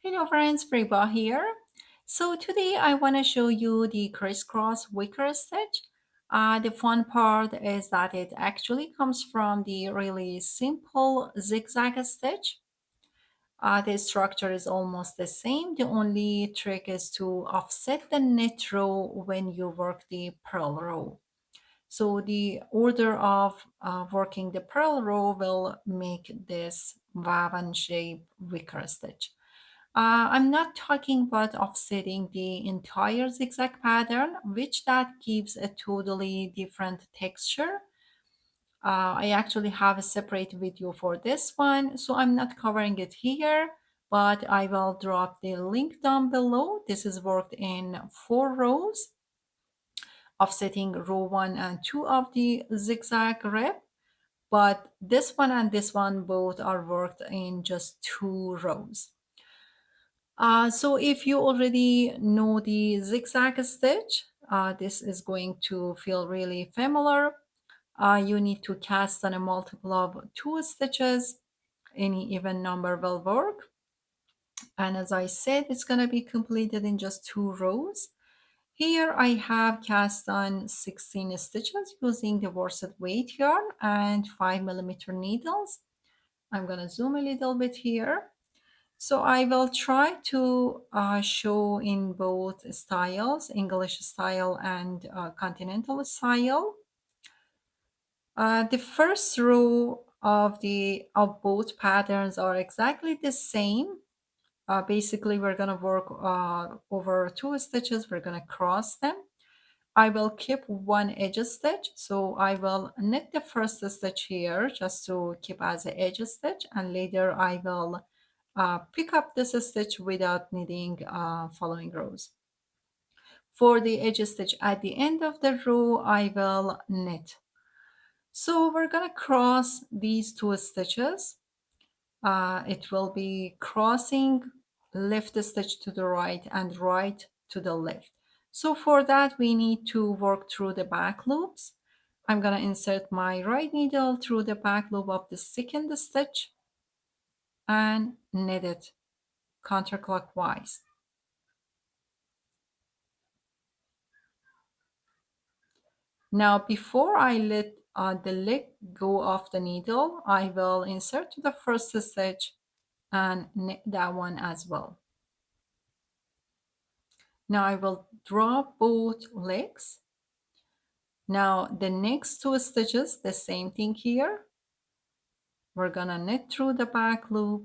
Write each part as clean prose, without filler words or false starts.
Hello friends, Priba here. So today I want to show you the crisscross wicker stitch. The fun part is that it actually comes from the really simple zigzag stitch. The structure is almost the same. The only trick is to offset the knit row when you work the purl row. So the order of working the purl row will make this woven shape wicker stitch. I'm not talking about offsetting the entire zigzag pattern, which that gives a totally different texture. I actually have a separate video for this one, so I'm not covering it here, but I will drop the link down below. This is worked in 4 rows, offsetting row 1 and 2 of the zigzag rib, but this one and this one both are worked in just 2 rows. So if you already know the zigzag stitch, this is going to feel really familiar. You need to cast on a multiple of 2 stitches. Any even number will work. And as I said, it's going to be completed in just 2 rows. Here I have cast on 16 stitches using the worsted weight yarn and 5mm needles. I'm going to zoom a little bit here. So I will try to show in both styles, English style and continental style. The first row of both patterns are exactly the same. Basically, we're going to work over 2 stitches. We're going to cross them. I will keep one edge stitch. So I will knit the first stitch here just to keep as an edge stitch, and later I will pick up this stitch without knitting following rows. For the edge stitch at the end of the row, I will knit. So we're going to cross these 2 stitches. It will be crossing left stitch to the right and right to the left. So for that, we need to work through the back loops. I'm going to insert my right needle through the back loop of the second stitch and knit it counterclockwise. Now, before I let the leg go off the needle, I will insert to the first stitch and knit that one as well. Now I will draw both legs. Now the next 2 stitches, the same thing here. We're gonna knit through the back loop,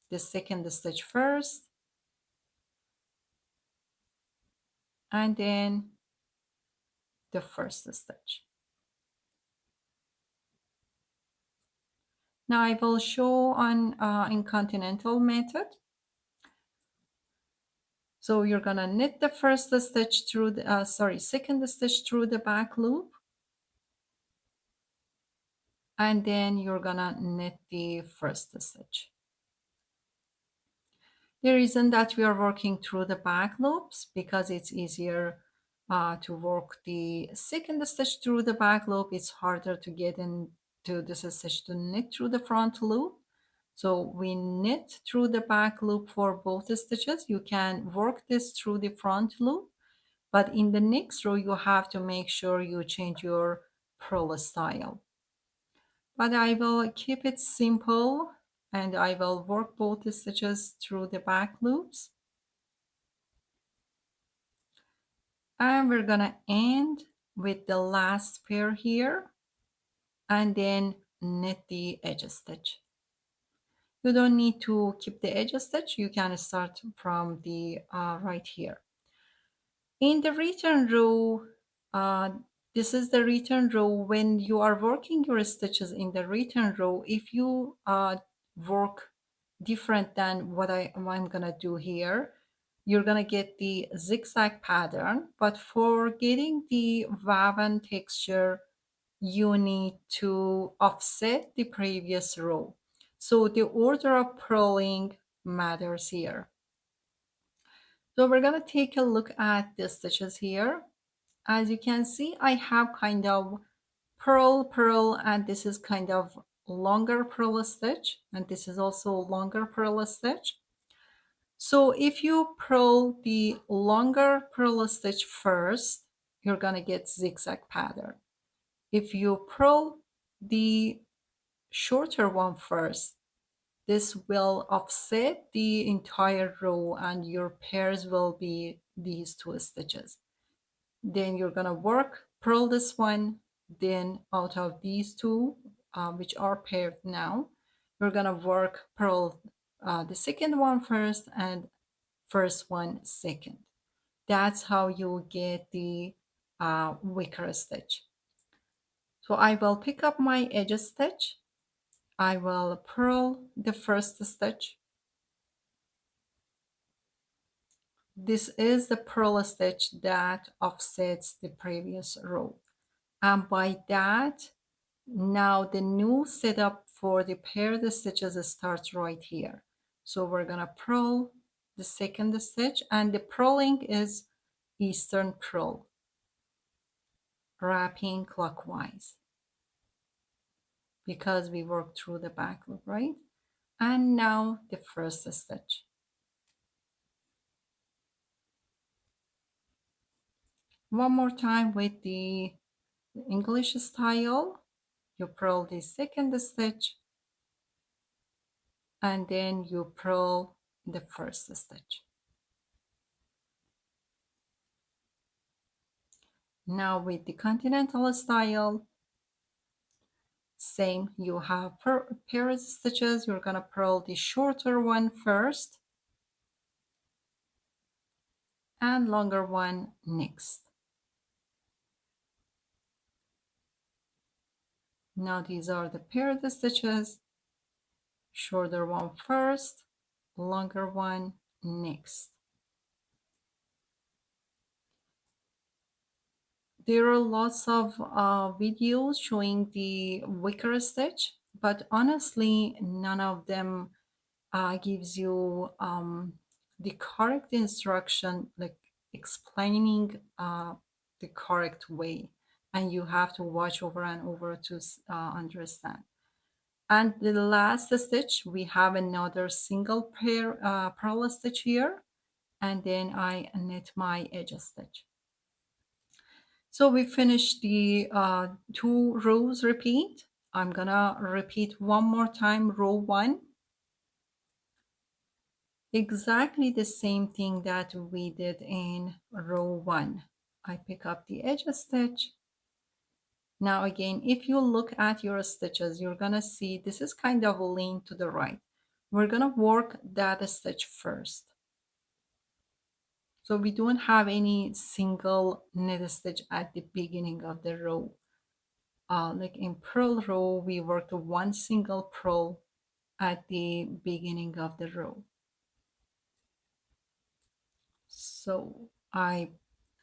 the second stitch first, and then the first stitch. Now I will show on in continental method. So you're gonna knit the first stitch through the second stitch through the back loop, and then you're gonna knit the first stitch. The reason that we are working through the back loops because it's easier to work the second stitch through the back loop. It's harder to get into this stitch to knit through the front loop. So we knit through the back loop for both stitches. You can work this through the front loop, but in the next row you have to make sure you change your purl style. But I will keep it simple and I will work both stitches through the back loops. And we're gonna end with the last pair here and then knit the edge stitch. You don't need to keep the edge stitch. You can start from the right here. In the return row, uh, this is the return row. When you are working your stitches in the return row, if you work different than what I'm gonna do here, you're gonna get the zigzag pattern, but for getting the woven texture, you need to offset the previous row. So the order of purling matters here. So we're gonna take a look at the stitches here. As you can see, I have kind of purl, and this is kind of longer purl stitch, and this is also longer purl stitch. So if you purl the longer purl stitch first, you're gonna get zigzag pattern. If you purl the shorter one first, this will offset the entire row and your pairs will be these two stitches. Then you're gonna work, purl this one, then out of these two, which are paired now, you're gonna work, purl the second one first and first one second. That's how you get the wicker stitch. So I will pick up my edge stitch. I will purl the first stitch. This is the purl stitch that offsets the previous row. And by that, now the new setup for the paired stitches starts right here. So we're gonna purl the second stitch, and the purling is Eastern Purl, wrapping clockwise because we worked through the back loop, right? And now the first stitch. One more time with the English style. You purl the second stitch and then you purl the first stitch. Now with the continental style, same, you have pairs stitches. You're gonna purl the shorter one first and longer one next. Now these are the paired stitches, shorter one first, longer one next. There are lots of videos showing the wicker stitch, but honestly, none of them gives you the correct instruction, like explaining the correct way, and you have to watch over and over to understand. And the last stitch, we have another single pair purl stitch here, and then I knit my edge stitch. So we finished the two rows repeat. I'm gonna repeat one more time row one. Exactly the same thing that we did in row one. I pick up the edge stitch. Now again, if you look at your stitches, you're gonna see this is kind of lean to the right. We're gonna work that stitch first. So we don't have any single knit stitch at the beginning of the row. Like in purl row, we worked one single purl at the beginning of the row. So I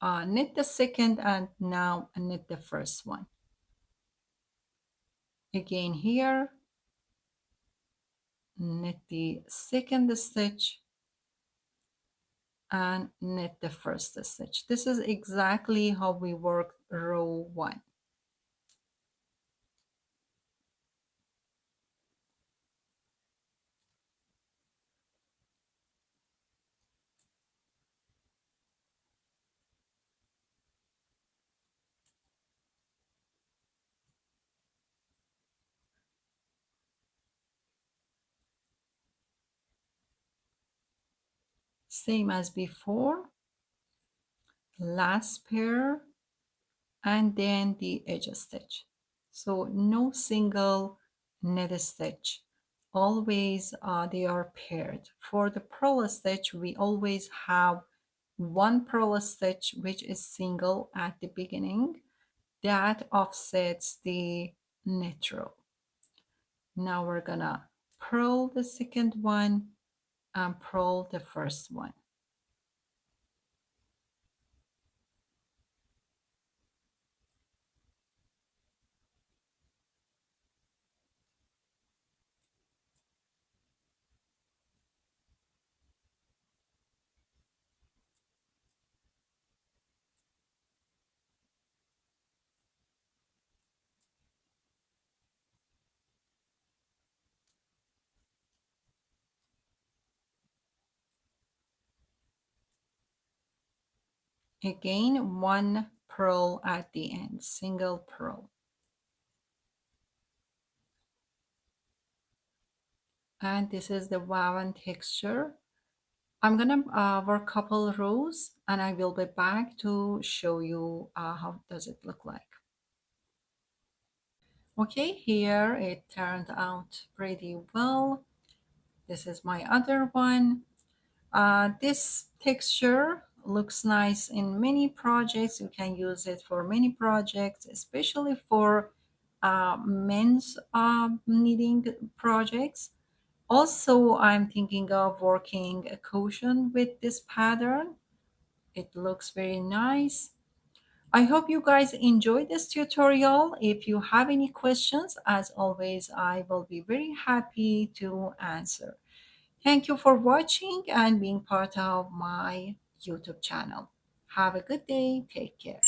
knit the second and now knit the first one. Again here, knit the second stitch and knit the first stitch. This is exactly how we work row one. Same as before, last pair and then the edge stitch. So no single knit stitch. Always they are paired. For the purl stitch, we always have one purl stitch which is single at the beginning. That offsets the knit row. Now we're gonna purl the second one and purl the first one. Again, one pearl at the end, single pearl. And this is the woven texture. I'm gonna work couple rows and I will be back to show you how does it look like. Okay, here it turned out pretty well. This is my other one. This texture looks nice in many projects. You can use it for many projects, especially for men's knitting projects. Also, I'm thinking of working a cushion with this pattern. It looks very nice. I hope you guys enjoyed this tutorial. If you have any questions, as always, I will be very happy to answer. Thank you for watching and being part of my YouTube channel. Have a good day. Take care.